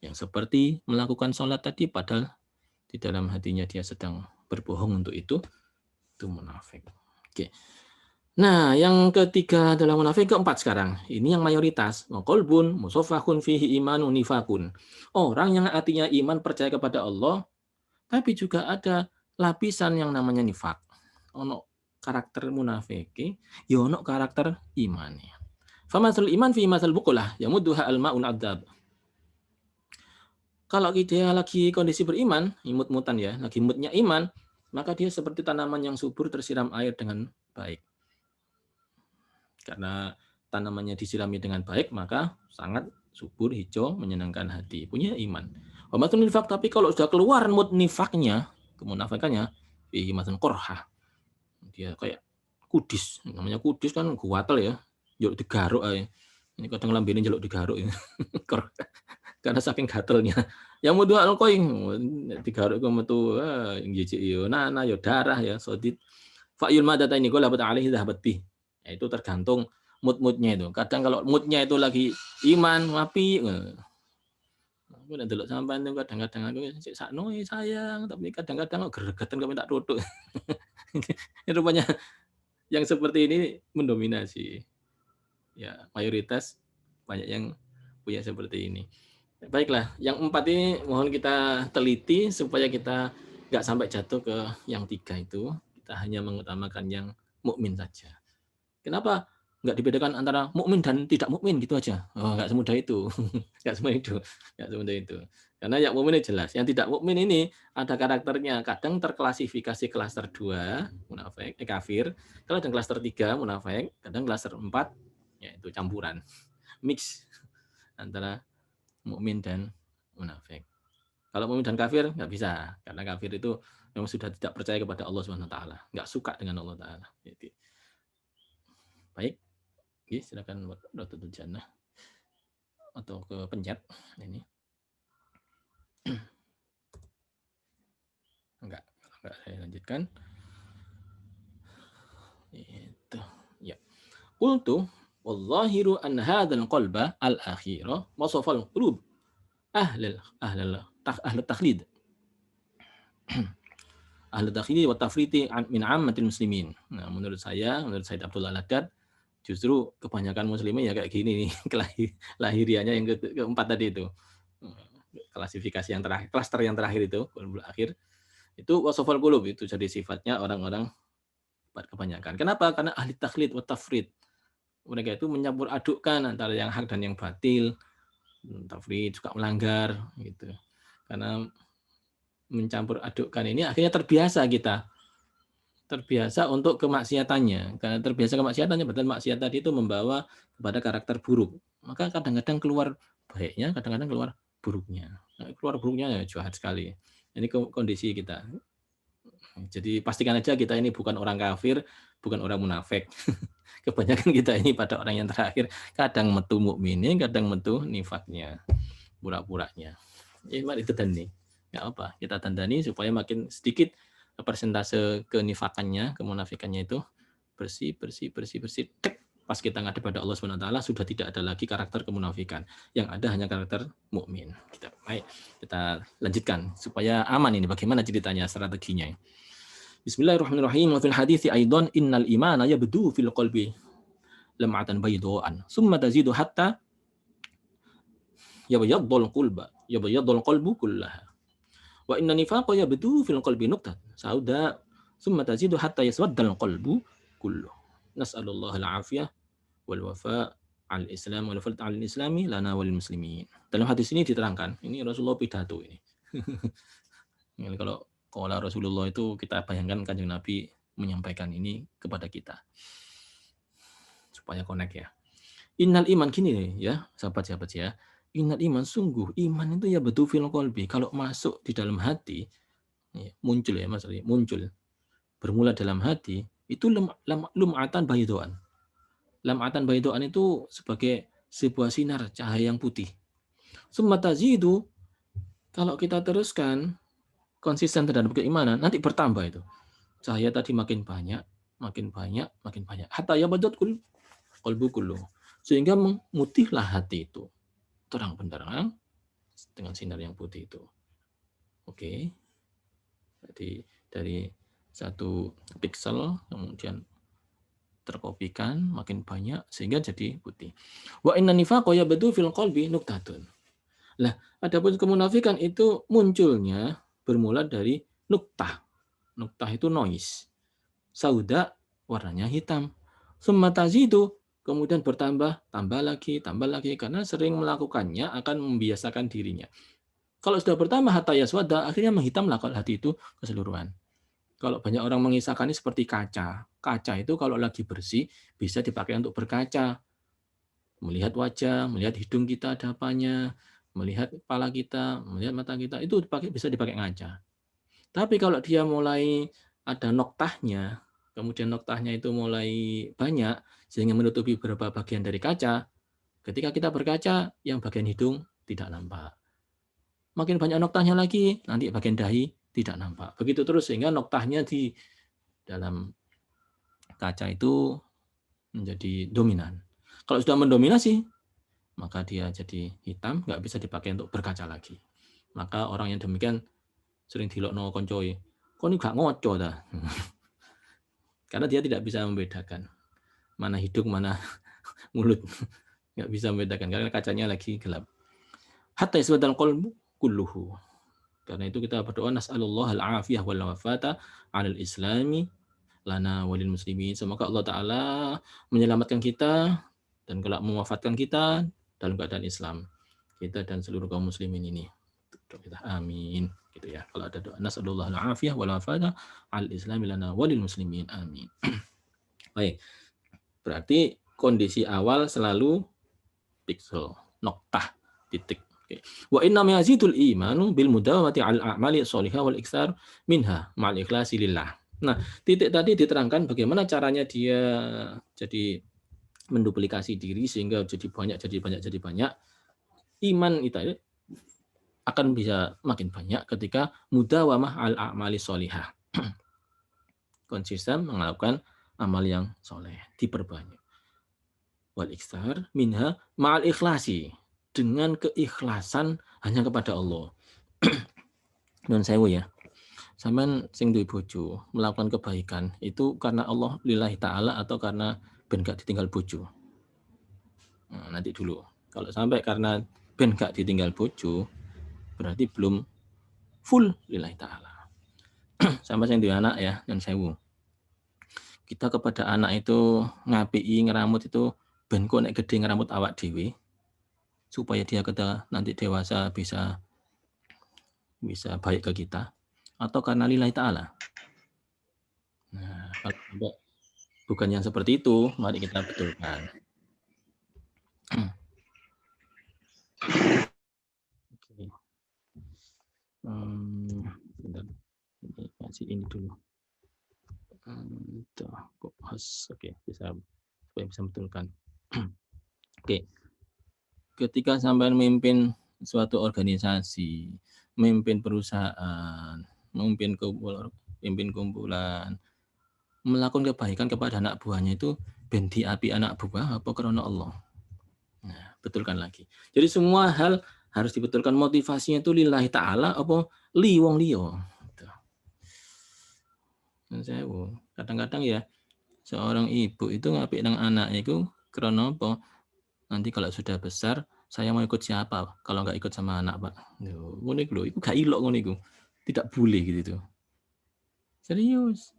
yang seperti melakukan sholat tadi, padahal di dalam hatinya dia sedang berbohong untuk itu munafik. Oke. Nah, yang ketiga adalah munafik, keempat sekarang. Ini yang mayoritas. Qalbun musafahun fihi imanun nifakun. Orang yang artinya iman, percaya kepada Allah, tapi juga ada lapisan yang namanya nifak. Ono karakter munafik, ya ono karakter iman. Famasul iman fi masal bukulah yamudduha al-ma'un adzab. Kalau dia lagi kondisi beriman, imut-mutan ya, lagi moodnya iman, maka dia seperti tanaman yang subur tersiram air dengan baik. Karena tanamannya disirami dengan baik, maka sangat subur, hijau, menyenangkan hati, punya iman. Wamatul nifak, tapi kalau sudah keluar mood nifaknya, kemunafikannya fihi matsun qurhah. Dia kayak kudis, namanya kudis kan guatel ya, njaluk digaruk ae. Ini kadang lambene njaluk digaruk ya. Karena saking gatelnya. Yang mau dua alkoing digaruk ku metu jijik yo nana yo darah ya sodid. Fa'yul madata ini golabat alaihi dhahabat bih. Ya, itu tergantung mood-moodnya itu. Kadang kalau moodnya itu lagi iman, api, aku udah delok sampean tuh kadang-kadang aku sik sakno sayang, tapi kadang-kadang kok gregeten kok minta tutuk. Ini rupanya yang seperti ini mendominasi. Ya, mayoritas banyak yang punya seperti ini. Baiklah, yang 4 ini mohon kita teliti supaya kita nggak sampai jatuh ke yang 3 itu. Kita hanya mengutamakan yang mukmin saja. Kenapa nggak dibedakan antara mukmin dan tidak mukmin gitu aja? Oh, nggak semudah itu. Nggak semudah itu. Nggak semudah itu. Karena yang mukmin ini jelas. Yang tidak mukmin ini ada karakternya. Kadang terklasifikasi klaster 2, munafik, kafir. Kalau ada klaster 3, munafik. Kadang klaster 4, yaitu campuran. Mix antara mukmin dan munafik. Kalau mukmin dan kafir nggak bisa. Karena kafir itu memang sudah tidak percaya kepada Allah Subhanahu wa taala, nggak suka dengan Allah taala. Jadi, baik. Oke, silakan Dr. Jannah atau ke pencet ini. Enggak saya lanjutkan. Itu. Ya. Qultu wallahiru an hadzal qalba al-akhira wasafal qulub ahlul takhlid. Ahli takhlid wa tafriti min ammatil muslimin. Nah, menurut saya, menurut Said Abdullah Al-Haddad, justru kebanyakan muslimin ya kayak gini nih, lahirianya yang keempat tadi itu. Klasifikasi yang terakhir, klaster yang terakhir itu, akhir itu wasafal qulub, itu jadi sifatnya orang-orang kebanyakan. Kenapa? Karena ahli takhlid wa tafrid. Mereka itu mencampur adukkan antara yang hak dan yang batil. Tafrid suka melanggar gitu. Karena mencampur adukkan ini akhirnya terbiasa kita. Terbiasa untuk kemaksiatannya. Karena terbiasa kemaksiatannya, betul maksiat tadi itu membawa kepada karakter buruk. Maka kadang-kadang keluar baiknya, kadang-kadang keluar buruknya. Nah, keluar buruknya ya jahat sekali. Ini kondisi kita. Jadi pastikan aja kita ini bukan orang kafir, bukan orang munafik. Kebanyakan kita ini pada orang yang terakhir, kadang metu mukminnya, kadang metu nifaknya, pura-puranya. Mari itu tandani. Nggak apa, kita tandani supaya makin sedikit persentase kenifakannya, kemunafikannya itu bersih. Pas kita ngadep pada Allah Subhanahu wa taala sudah tidak ada lagi karakter kemunafikan. Yang ada hanya karakter mukmin. Kita lanjutkan supaya aman ini bagaimana ceritanya, strateginya. Bismillahirrahmanirrahim. Wa fil hadithi aidan innal imana yabdu fil qalbi lam'atan baydaan summa tazidu hatta yabyadul qalbu kullaha. Wa inna nifaqa yabdu fil qalbi nuqtat sauda summa tazidu hatta yaswaddal qalbu kullu. Nas'alullah al-afiyah wal wafa' al-islam wal fard al-islami lana wal muslimin. Dalam hadis ini diterangkan, ini Rasulullah pidato ini. Ini kalau Rasulullah itu kita bayangkan Kanjeng Nabi menyampaikan ini kepada kita. Supaya connect ya. Innal iman gini ya, sahabat-sahabat ya. Innal iman sungguh iman itu ya betul fil qalbi. Kalau masuk di dalam hati, muncul ya Mas, muncul. Bermula dalam hati, itu lum'atan baydoan. Lum'atan baydoan itu sebagai sebuah sinar cahaya yang putih. Summa tazidu, kalau kita teruskan konsisten terhadap keimanan, nanti bertambah itu. Cahaya tadi makin banyak. Hatta yabadut qalbu kullu. Sehingga memutihlah hati itu. Terang benderang dengan sinar yang putih itu. Oke. Jadi dari 1 piksel kemudian terkopikan makin banyak sehingga jadi putih. Wa inna nifaqa yabdu fil qalbi nuqtatun. Lah, adapun kemunafikan itu munculnya bermula dari nuktah. Nuktah itu noise. Sauda warnanya hitam. Summa tazidu, kemudian bertambah, tambah lagi, karena sering melakukannya akan membiasakan dirinya. Kalau sudah bertambah hatta yaswada, akhirnya menghitamlah hati itu keseluruhan. Kalau banyak orang mengisahkan ini seperti kaca. Kaca itu kalau lagi bersih bisa dipakai untuk berkaca. Melihat wajah, melihat hidung kita ada apanya, melihat kepala kita, melihat mata kita, itu bisa dipakai ngaca. Tapi kalau dia mulai ada noktahnya, kemudian noktahnya itu mulai banyak, sehingga menutupi beberapa bagian dari kaca, ketika kita berkaca, yang bagian hidung tidak nampak. Makin banyak noktahnya lagi, nanti bagian dahi tidak nampak. Begitu terus, sehingga noktahnya di dalam kaca itu menjadi dominan. Kalau sudah mendominasi, maka dia jadi hitam, nggak bisa dipakai untuk berkaca lagi. Maka orang yang demikian sering dilokno koncoe, kok ini gak ngoco dah. Karena dia tidak bisa membedakan mana hidung, mana mulut. Nggak bisa membedakan, karena kacanya lagi gelap. Hatta iswadal qalbu kulluhu. Karena itu kita berdoa, nas'alullah al-afiyah wal wafata 'alal islami lana walil muslimin. Semoga Allah Ta'ala menyelamatkan kita dan kelak mewafatkan kita dalam keadaan Islam. Kita dan seluruh kaum muslimin ini. Kita amin. Gitu ya. Kalau ada doa, nas'alullah al-afiyah wal wafata 'alal islami lana walil muslimin. Amin. Baik. Berarti kondisi awal selalu piksel, noktah, titik. Wa inna yazidul imanu bil mudawamati al a'mali sholihah wal iksar minha ma'al ikhlasi lillah. Nah, titik tadi diterangkan bagaimana caranya dia jadi menduplikasi diri sehingga jadi banyak. Iman itu akan bisa makin banyak ketika mudawamah al a'mali sholihah. Konsisten melakukan amal yang soleh, diperbanyak. Wal iksar minha ma'al ikhlasi, dengan keikhlasan hanya kepada Allah. Non sewu ya. Sampean sing duwe bojo melakukan kebaikan itu karena Allah lillahi taala atau karena ben gak ditinggal bojo? Nah, nanti dulu. Kalau sampai karena ben gak ditinggal bojo, berarti belum full lillahi taala. Sampai sing duwe anak ya, non sewu. Kita kepada anak itu ngapiki ngeramut itu ben kok nek gede ngeramut awak dhewe, supaya dia nanti dewasa bisa baik ke kita, atau karena lillahi ta'ala. Nah, kalau bukan yang seperti itu, mari kita betulkan. Oke. Bentar. Ini kasih ini dulu. Kok host. Oke, supaya bisa betulkan. Oke. Ketika sampai memimpin suatu organisasi, memimpin perusahaan, memimpin kumpulan, melakukan kebaikan kepada anak buahnya itu ben diapi anak buah apa karena Allah. Nah, betulkan lagi. Jadi semua hal harus dibetulkan, motivasinya itu lillahi ta'ala apa li wong liya. Kadang-kadang ya seorang ibu itu ngapik nang anaknya itu karena apa? Nanti kalau sudah besar saya mau ikut siapa kalau nggak ikut sama anak, Pak. Ngono iku lho, iku gak ilok ngono iku. Tidak boleh gitu tuh. Serius.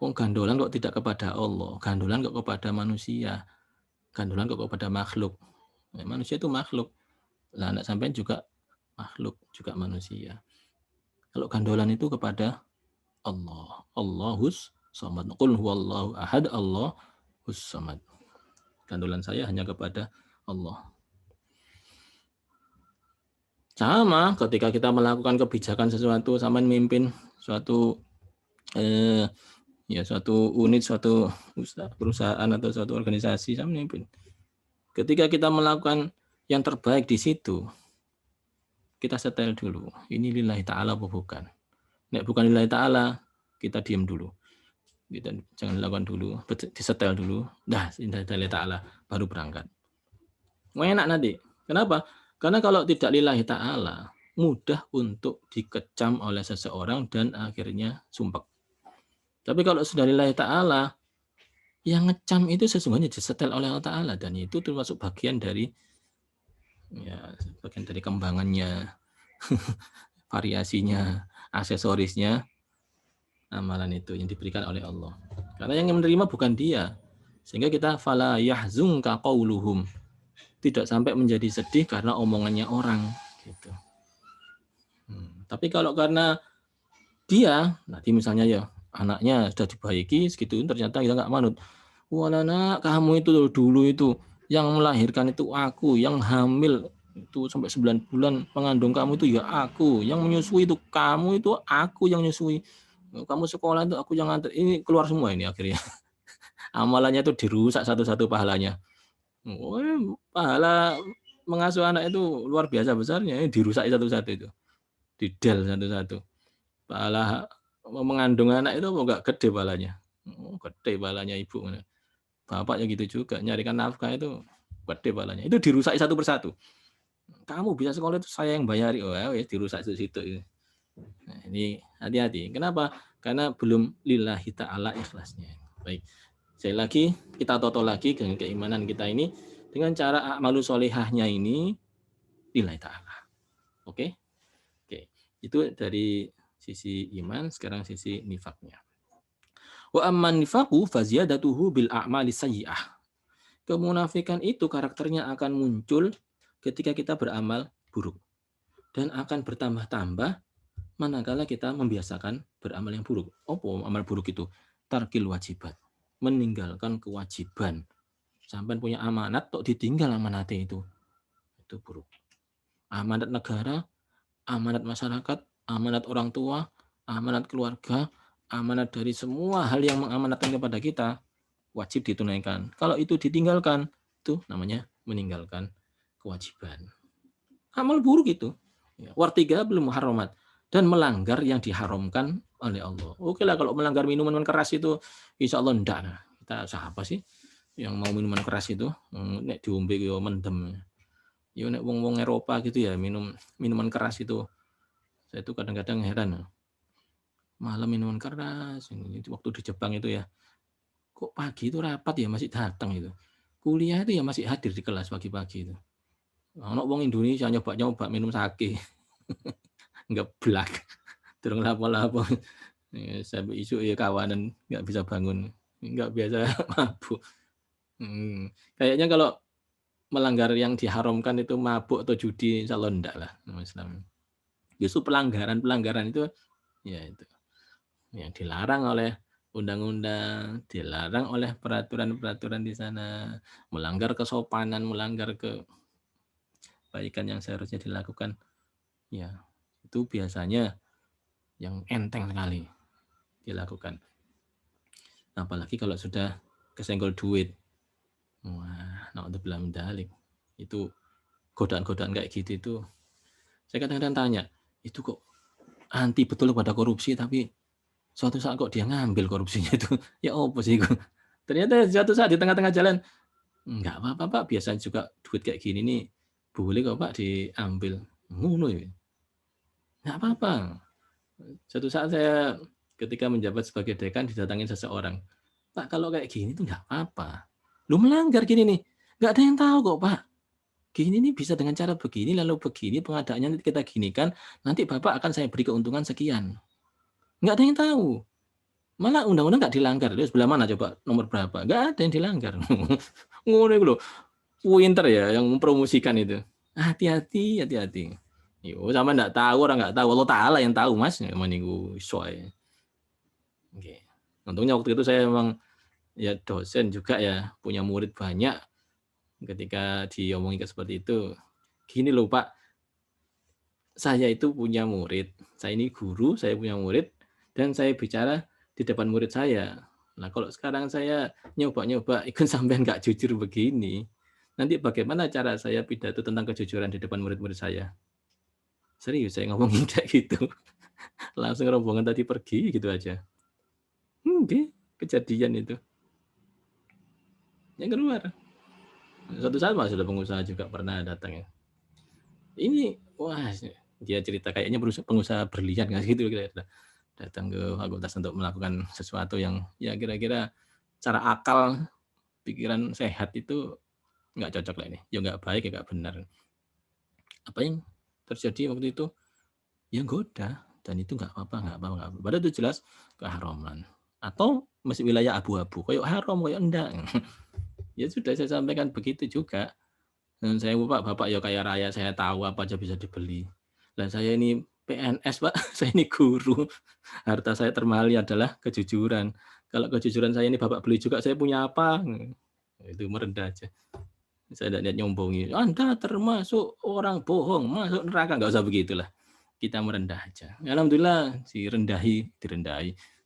Wong gandolan kok tidak kepada Allah, gandolan kok kepada manusia, gandolan kok kepada makhluk. Nah, manusia itu makhluk. Lah anak sampean juga makhluk, juga manusia. Kalau gandolan itu kepada Allah, Allahus samad. Qul huwallahu ahad, Allahus samad. Gandolan saya hanya kepada Allah. Sama ketika kita melakukan kebijakan sesuatu, sama memimpin suatu suatu unit, suatu perusahaan atau suatu organisasi, sama memimpin. Ketika kita melakukan yang terbaik di situ, kita setel dulu. Ini lillahi ta'ala apa bukan? Nek bukan lillahi ta'ala, kita diam dulu. Kita jangan lakukan dulu, disetel dulu. Dah, lillahi ta'ala, baru berangkat. Enak nanti. Kenapa? Karena kalau tidak lillahi ta'ala, mudah untuk dikecam oleh seseorang dan akhirnya sumpek. Tapi kalau sudah lillahi ta'ala, yang ngecam itu sesungguhnya disetel oleh Allah Ta'ala, dan itu termasuk bagian dari kembangannya, variasinya, aksesorisnya, amalan itu yang diberikan oleh Allah. Karena yang menerima bukan dia. Sehingga kita fala yahzunka qauluhum, tidak sampai menjadi sedih karena omongannya orang gitu. Tapi kalau karena dia, nanti misalnya ya anaknya sudah dibaiki segitu, ternyata kita nggak manut. Wah, nak, kamu itu dulu itu yang melahirkan itu aku, yang hamil Itu sampai 9 bulan mengandung kamu itu ya aku, yang menyusui itu kamu, itu aku yang nyusui. Kamu sekolah itu aku yang nganter. Ini keluar semua ini akhirnya. Amalannya itu dirusak satu-satu pahalanya. Pahala mengasuh anak itu luar biasa besarnya, ini dirusak satu-satu itu. Didel satu-satu. Pahala mengandung anak itu enggak gede pahalanya. Gede pahalanya ibu. Bapaknya gitu juga, nyarikan nafkah itu gede pahalanya. Itu dirusak satu persatu. Kamu bisa sekolah itu saya yang bayari. Oh ya, dirusak situ-situ. Nah, ini hati-hati. Kenapa? Karena belum lillahi ta'ala ikhlasnya. Baik. Sekali lagi, kita toto lagi dengan keimanan kita ini dengan cara a'malu solihahnya ini lillahi ta'ala. Oke? Oke. Itu dari sisi iman, sekarang sisi nifaknya. Wa amman nifaqu faziyadatuhu bil a'mali sayyi'ah. Kemunafikan itu karakternya akan muncul ketika kita beramal buruk dan akan bertambah-tambah manakala kita membiasakan beramal yang buruk. Apa amal buruk itu? Tarkil wajibat, meninggalkan kewajiban. Sampai punya amanat tok ditinggal amanatnya itu buruk. Amanat negara, amanat masyarakat, amanat orang tua, amanat keluarga, amanat dari semua hal yang mengamanatkan kepada kita wajib ditunaikan. Kalau itu ditinggalkan, itu namanya meninggalkan kewajiban. Amal buruk itu. Wartiga belum muharramat dan melanggar yang diharamkan oleh Allah. Oke lah kalau melanggar minuman keras itu insya Allah enggak. Nah, kita siapa sih yang mau minuman keras itu? Nek diombe yo mendem. Yo nek wong-wong Eropa gitu ya minum minuman keras itu. Saya itu kadang-kadang heran. Malam minuman keras. Waktu di Jepang itu ya. Kok pagi itu rapat ya masih datang itu. Kuliah itu ya masih hadir di kelas pagi-pagi itu. Ono wong Indonesia nyoba-nyoba minum sake. Ngeblak. Durung lapo-lapo. Sampai isu ya kawanan nggak bisa bangun. Nggak biasa mabuk. Kayaknya kalau melanggar yang diharamkan itu mabuk atau judi, insya Allah enggak lah. Islam. Justru pelanggaran itu ya itu yang dilarang oleh undang-undang, dilarang oleh peraturan-peraturan di sana, melanggar kesopanan, melanggar kebaikan yang seharusnya dilakukan, ya itu biasanya yang enteng sekali dilakukan. Apalagi kalau sudah kesenggol duit, wah, naudzubillah min dzalik. Itu godaan-godaan kayak gitu itu, saya kadang-kadang tanya, itu kok anti betul pada korupsi tapi suatu saat kok dia ngambil korupsinya itu, ya apa sih? Ternyata suatu saat di tengah-tengah jalan, enggak apa-apa Pak, biasa juga duit kayak gini nih, boleh kok Pak diambil. Ngono ya. Enggak apa-apa. Suatu saat saya ketika menjabat sebagai dekan didatangin seseorang, Pak kalau kayak gini tuh enggak apa-apa. Lu melanggar gini nih, enggak ada yang tahu kok Pak. Gini nih bisa dengan cara begini, lalu begini, pengadaannya kita ginikan, nanti Bapak akan saya beri keuntungan sekian. Enggak ada yang tahu. Malah undang-undang nggak dilanggar. Dia sebelah mana coba nomor berapa? Nggak ada yang dilanggar. Ngono iku lho. Pinter ya yang mempromosikan itu. Hati-hati, hati-hati. Yo sama nggak tahu, orang nggak tahu. Allah Ta'ala yang tahu mas. Maniku soy. Oke. Untungnya waktu itu saya memang ya dosen juga ya, punya murid banyak. Ketika diomongin seperti itu, gini loh Pak, saya itu punya murid. Saya ini guru, saya punya murid, dan saya bicara di depan murid saya. Nah, kalau sekarang saya nyoba-nyoba ikut sampean nggak jujur begini, nanti bagaimana cara saya pidato tentang kejujuran di depan murid-murid saya? Serius saya ngomongin kayak gitu. Langsung rombongan tadi pergi gitu aja. Oke, kejadian itu. Yang keluar. Suatu saat mas ada pengusaha juga pernah datang ya. Ini, wah dia cerita kayaknya pengusaha berlian nggak gitu kira-kira. Datang ke fakultas untuk melakukan sesuatu yang ya kira-kira cara akal pikiran sehat itu nggak cocok lah ini, ya nggak baik ya nggak benar. Apa yang terjadi waktu itu? Ya goda dan itu nggak apa-apa. Padahal itu jelas keharaman atau masih wilayah abu-abu, kayak haram kayak enggak. Ya sudah saya sampaikan begitu juga. Dan saya bapak ya kaya raya, saya tahu apa aja bisa dibeli. Dan saya ini PNS Pak, saya ini guru. Harta saya termahal adalah kejujuran. Kalau kejujuran saya ini Bapak beli juga, saya punya apa? Itu merendah aja. Saya tidak niat nyombongi, Anda termasuk orang bohong, masuk neraka, nggak usah begitulah. Kita merendah aja. Alhamdulillah direndahi.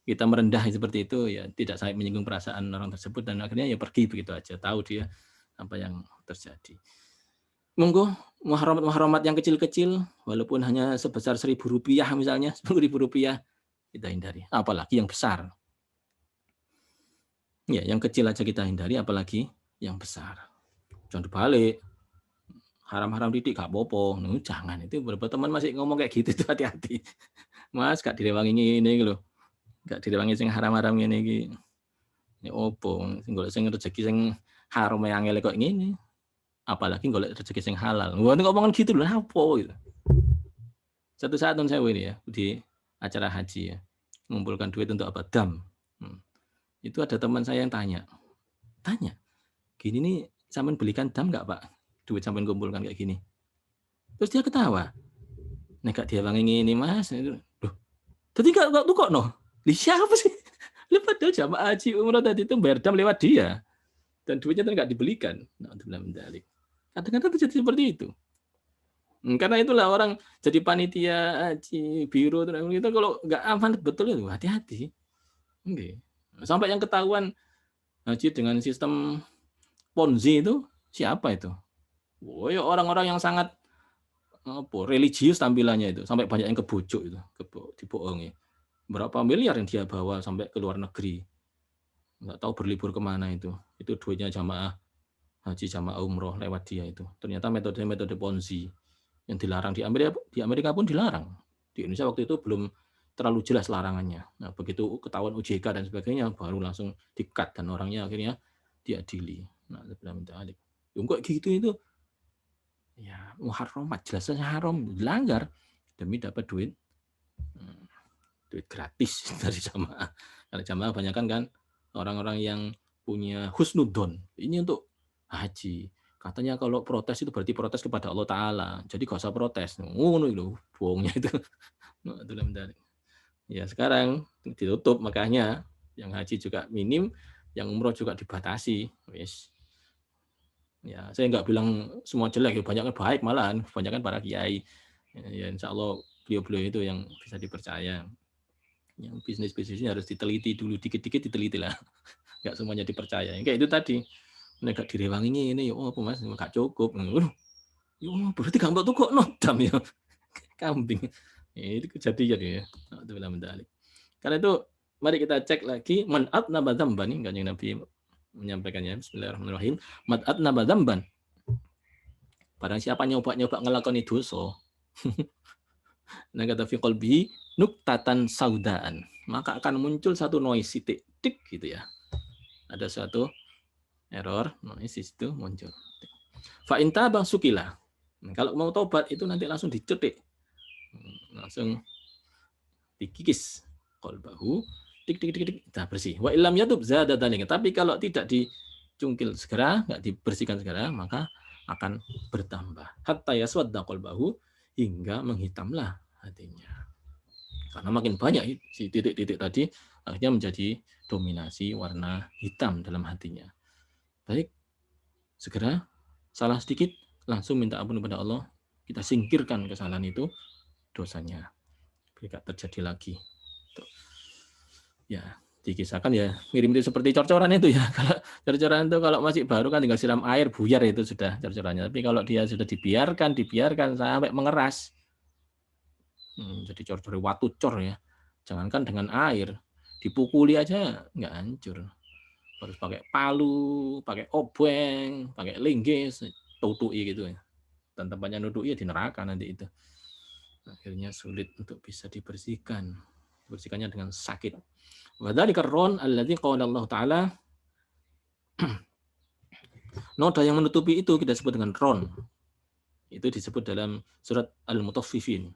Kita merendah seperti itu ya tidak sampai menyinggung perasaan orang tersebut dan akhirnya ya pergi begitu aja. Tahu dia apa yang terjadi. Monggo muharamat yang kecil-kecil walaupun hanya sebesar Rp1.000 misalnya, Rp10.000 kita hindari. Apalagi yang besar. Ya, yang kecil aja kita hindari apalagi yang besar. Jangan dibalik. Haram-haram titik gak apa-apa. Jangan, itu beberapa teman masih ngomong kayak gitu tuh, hati-hati. Mas gak direwangi ini lho. Gak direwangi sing haram-haram ngene iki. Ya opo, golek sing rezeki sing haram yang angel kok ngene. Apalagi golek rezeki sing halal. Wah, ngomongan gitu lho, apa gitu. Satu saat saya ini ya, di acara haji ya. Mengumpulkan duit untuk apa? Dam. Itu ada teman saya yang tanya, gini nih, sampean belikan dam nggak Pak? Duit sampean kumpulkan kayak gini. Terus dia ketawa. Nek gak diawangi ini Mas. Loh, tadi gak tuh kok no? Di siapa sih? Lu padahal jamaah haji umroh tadi itu bayar dam lewat dia. Dan duitnya tadi nggak dibelikan. Nah, kadang-kadang terjadi seperti itu. Karena itulah orang jadi panitia haji, biro, itu kalau nggak aman betul itu hati-hati. Okay. Sampai yang ketahuan haji dengan sistem Ponzi itu siapa itu? Oh, ya orang-orang yang sangat religius tampilannya itu, sampai banyak yang kebujuk itu, dibohongi. Berapa miliar yang dia bawa sampai ke luar negeri, nggak tahu berlibur kemana itu duitnya jamaah haji, jamaah umroh lewat dia itu. Ternyata metode Ponzi yang dilarang di Amerika pun dilarang. Di Indonesia waktu itu belum terlalu jelas larangannya. Nah, begitu ketahuan OJK dan sebagainya, baru langsung di-cut dan orangnya akhirnya diadili. Nah, kok gitu itu ya muharramat, jelasnya haram, dilanggar demi dapat duit gratis dari jamaah. Karena jamaah kebanyakan kan orang-orang yang punya husnudon. Ini untuk haji. Katanya kalau protes itu berarti protes kepada Allah Ta'ala. Jadi gak usah protes. Itu bohongnya itu. Ya sekarang ditutup, makanya yang haji juga minim, yang umroh juga dibatasi. Wis. Ya, saya nggak bilang semua jelek, banyak kan baik malahan, banyak kan para kiai. Ya, insya Allah beliau-beliau itu yang bisa dipercaya. Yang bisnis-bisnisnya harus diteliti dulu, dikit-dikit diteliti lah. Nggak semuanya dipercaya. Kayak itu tadi. Nggak direwangi ini, ya apa Mas, nggak cukup. Ya berarti gampang tuh kok nodam ya. Kambing. Ya, itu kejadian ya. Karena itu mari kita cek lagi man atnaba dzamban, ini Kanjeng Nabi menyampaikannya. Bismillahirrahmanirrahim. Man atnaba dzamban. Barang siapa nyoba-nyoba ngelakoni dosa. Nah kata fi qalbi nuktatan saudaan, maka akan muncul satu noise titik gitu ya. Ada suatu error noise itu muncul. Fa inta bang sukila. Kalau mau tobat itu nanti langsung dicetik. Langsung dikikis qalbahu tik dah bersih. Wa illam yatub zada dzalika. Tapi kalau tidak dicungkil segera, enggak dibersihkan segera, maka akan bertambah. Hatta yaswadda qalbahu, hingga menghitamlah hatinya. Karena makin banyak si titik-titik tadi, akhirnya menjadi dominasi warna hitam dalam hatinya. Baik, segera salah sedikit, langsung minta ampun kepada Allah, kita singkirkan kesalahan itu, dosanya. Tidak terjadi lagi. Ya, dikisahkan ya mirip seperti cor-coran itu ya. Kalau cor-coran itu kalau masih baru kan tinggal siram air, buyar itu sudah cor-corannya. Tapi kalau dia sudah dibiarkan sampai mengeras, jadi cor-cor watu cor ya. Jangankan dengan air, dipukuli aja nggak hancur. Harus pakai palu, pakai obeng, pakai linggis, tutui gitu ya. Dan tempatnya nutui ya di neraka nanti itu. Akhirnya sulit untuk bisa dibersihkan. Dibersihkannya dengan sakit. Wa dzalika ar-ron alladzi qala Allah Ta'ala, noda yang menutupi itu kita sebut dengan ron. Itu disebut dalam surat Al-Mutaffifin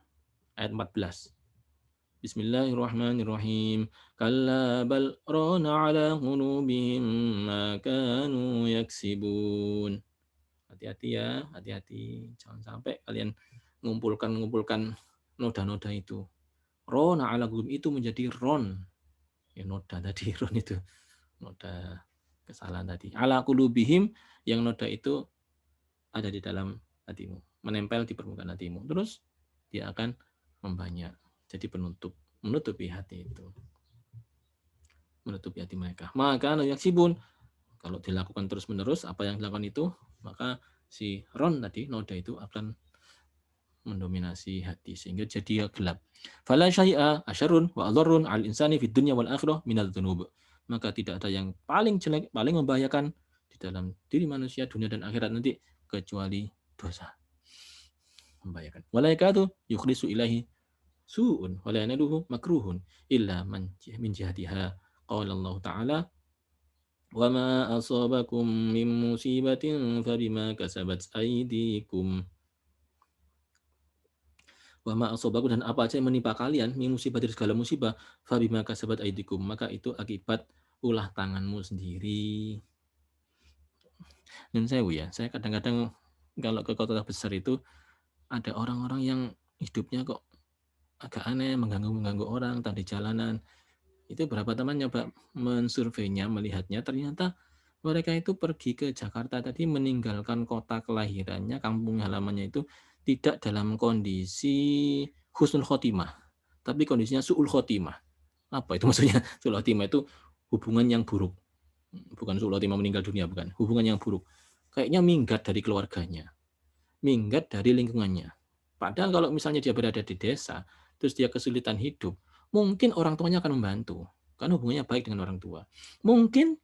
ayat 14. Bismillahirrahmanirrahim. Kalla bal rana ala qulubihim ma kanu yaksibun. Hati-hati ya, hati-hati. Jangan sampai kalian mengumpulkan noda-noda itu. Rona ala qulubihim itu menjadi ron. Ya noda tadi, ron itu. Noda kesalahan tadi. Ala qulubihim, yang noda itu ada di dalam hatimu, menempel di permukaan hatimu. Terus dia akan membanyak, jadi menutupi hati itu, menutupi hati mereka. Maka yaksibun, kalau dilakukan terus-menerus apa yang dilakukan itu, maka si ron tadi, noda itu akan mendominasi hati sehingga jadi gelap. Fala syai'a asyarrun wa adharrun 'al insani fid dunya wal akhirah minadz dzunub. Maka tidak ada yang paling jelek, paling membahayakan di dalam diri manusia dunia dan akhirat nanti kecuali dosa. Membahayakan. Wala yakadu yukhlisu ilahi su'un wala yanaluhu makruhun illa man min jihatiha. Qala Allah Ta'ala wa ma asabakum min musibatin fabima kasabat aydikum wa ma asabakum, dan apa aja yang menimpa kalian min musibah, dari segala musibah, fabima kasabat aydikum, maka itu akibat ulah tanganmu sendiri. Dan saya kadang-kadang kalau ke kota besar itu ada orang-orang yang hidupnya kok agak aneh, mengganggu orang di jalanan. Itu berapa teman nyoba mensurveinya, melihatnya, ternyata mereka itu pergi ke Jakarta tadi meninggalkan kota kelahirannya, kampung halamannya itu tidak dalam kondisi husnul khotimah, tapi kondisinya su'ul khotimah. Apa itu maksudnya? Su'ul khotimah itu hubungan yang buruk. Bukan su'ul khotimah meninggal dunia, bukan. Hubungan yang buruk. Kayaknya minggat dari keluarganya, minggat dari lingkungannya. Padahal kalau misalnya dia berada di desa, terus dia kesulitan hidup, mungkin orang tuanya akan membantu, karena hubungannya baik dengan orang tua. Mungkin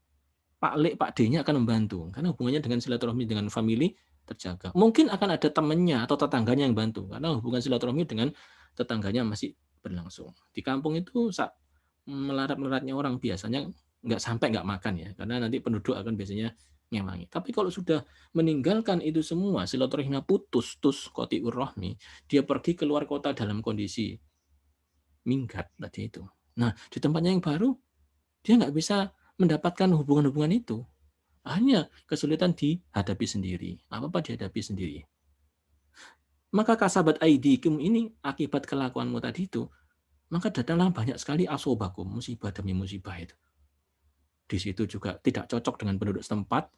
Pak Le, Pak D-nya akan membantu, karena hubungannya dengan silaturahmi dengan famili terjaga. Mungkin akan ada temannya atau tetangganya yang bantu, karena hubungan silaturahmi dengan tetangganya masih berlangsung. Di kampung itu melarat-melaratnya orang biasanya nggak makan ya, karena nanti penduduk akan biasanya ngemangi. Tapi kalau sudah meninggalkan itu semua, silaturahminya putus, qati'ur rahmi, dia pergi keluar kota dalam kondisi minggat tadi itu. Nah, di tempatnya yang baru, dia nggak bisa mendapatkan hubungan-hubungan itu. Hanya kesulitan dihadapi sendiri. Apa-apa dihadapi sendiri. Maka kasabat aidikum ini akibat kelakuanmu tadi itu, maka datanglah banyak sekali asobakum, musibah demi musibah itu. Di situ juga tidak cocok dengan penduduk setempat.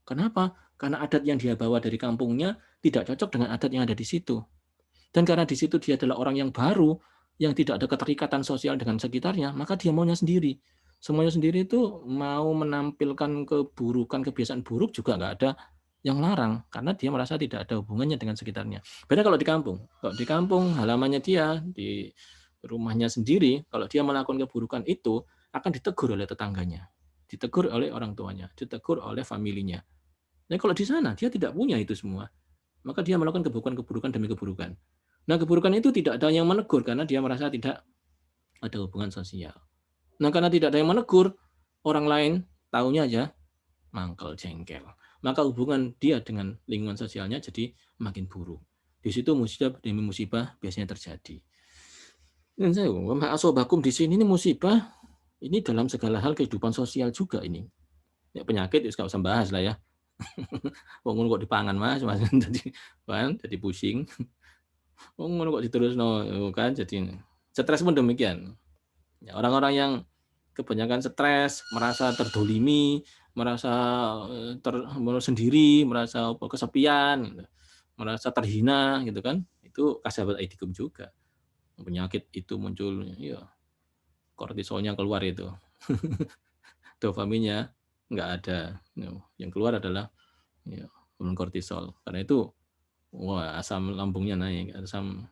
Kenapa? Karena adat yang dia bawa dari kampungnya tidak cocok dengan adat yang ada di situ. Dan karena di situ dia adalah orang yang baru, yang tidak ada keterikatan sosial dengan sekitarnya, maka dia maunya sendiri. Semuanya sendiri itu mau menampilkan keburukan, kebiasaan buruk juga nggak ada yang larang, karena dia merasa tidak ada hubungannya dengan sekitarnya. Beda kalau di kampung. Kalau di kampung, halamannya dia, di rumahnya sendiri, kalau dia melakukan keburukan itu, akan ditegur oleh tetangganya, ditegur oleh orang tuanya, ditegur oleh familinya. Nah, kalau di sana, dia tidak punya itu semua. Maka dia melakukan keburukan demi keburukan. Nah, keburukan itu tidak ada yang menegur karena dia merasa tidak ada hubungan sosial. Nah, karena tidak ada yang menegur, orang lain tahunya aja mangkel, jengkel. Maka hubungan dia dengan lingkungan sosialnya jadi makin buruk. Di situ musibah demi musibah biasanya terjadi. Dan saya asobakum di sini ini musibah, ini dalam segala hal kehidupan sosial juga ini. Ya, penyakit nggak usah bahas lah ya. Wong kok dipangan mas jadi pusing. Ngono kok diterusno kan, jadi stres pun demikian. Ya, orang-orang yang kebanyakan stres, merasa terdolimi, merasa sendiri, merasa kesepian, gitu, merasa terhina, gitu kan? Itu kasabat aidikum juga. Penyakit itu muncul, ya kortisolnya keluar itu, dopaminnya nggak ada. Yang keluar adalah ya, hormon kortisol. Karena itu, wah asam lambungnya naik,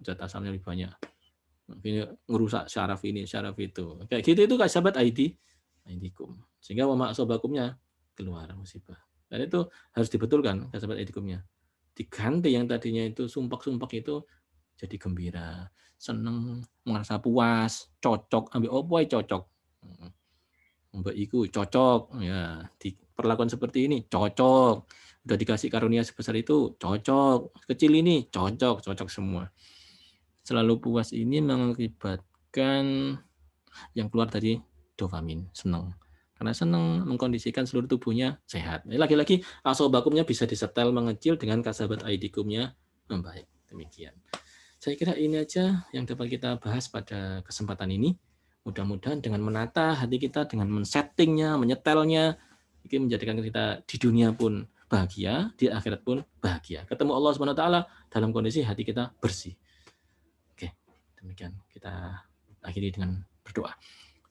zat asamnya lebih banyak. Ini ngerusak syaraf ini, syaraf itu. Kayak gitu itu kasabat aidikum. Sehingga wa ma'asobakumnya keluar musibah. Dan itu harus dibetulkan kasabat aidikumnya. Diganti yang tadinya itu sumpek-sumpek itu jadi gembira, seneng, merasa puas, cocok, ambil opo cocok. Mbak Iku cocok, ya diperlakukan seperti ini cocok. Udah dikasih karunia sebesar itu cocok. Kecil ini cocok semua. Selalu puas ini mengakibatkan yang keluar tadi dopamin, senang. Karena senang mengkondisikan seluruh tubuhnya sehat. Lagi-lagi asobakumnya bisa disetel mengecil dengan kasabat aidikumnya membaik. Demikian. Saya kira ini aja yang dapat kita bahas pada kesempatan ini. Mudah-mudahan dengan menata hati kita, dengan men-settingnya, menyetelnya, ini menjadikan kita di dunia pun bahagia, di akhirat pun bahagia. Ketemu Allah Subhanahu wa taala dalam kondisi hati kita bersih. Oke, demikian kita akhiri dengan berdoa.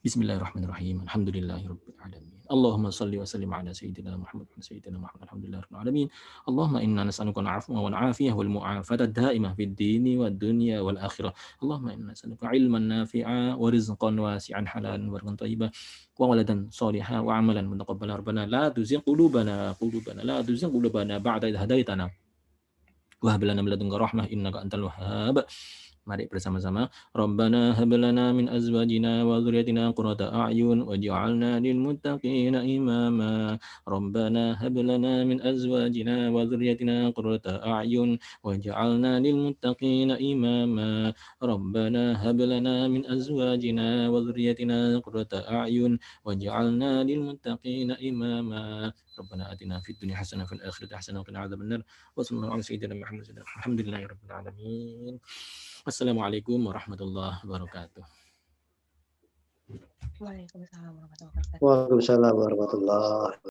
Bismillahirrahmanirrahim. Alhamdulillahirabbil alamin. Allahumma shalli wa sallim ala sayyidina Muhammad wa sayyidina Muhammad. Alhamdulillahirabbil alamin. Allahumma inna nas'aluka al-'afwa wal 'afiyah wal mu'afata daimah fid dini wad dunya wal akhirah. Allahumma inna nas'aluka 'ilman nafi'a wa rizqan wasi'an halalan wa rizqan thayyiban wa waladan shalihan wa 'amalan mutaqabbalan. Rabbana la tuzigh qulubana ba'da idh hadaitana wa hab lana min ladunka rahmah innaka antal wahhab. Mari bersama-sama. Rabbana hab lana min azwajina wa dzurriyyatina qurrata a'yun waj'alna lil muttaqina imama. Rabbana hab lana min azwajina wa dzurriyyatina qurrata a'yun waj'alna lil muttaqina imama. Rabbana hab lana min azwajina wa dzurriyyatina qurrata a'yun waj'alna lil muttaqina imama. Rabbana atina fid dunya hasanah wa fil akhirati hasanah wa qina adzabannar. Wa sallallahu ala sayyidina Muhammad. Alhamdulillahirabbil alamin. Wassalamualaikum warahmatullahi wabarakatuh. Waalaikumsalam warahmatullahi wabarakatuh. Waalaikumsalam warahmatullahi wabarakatuh.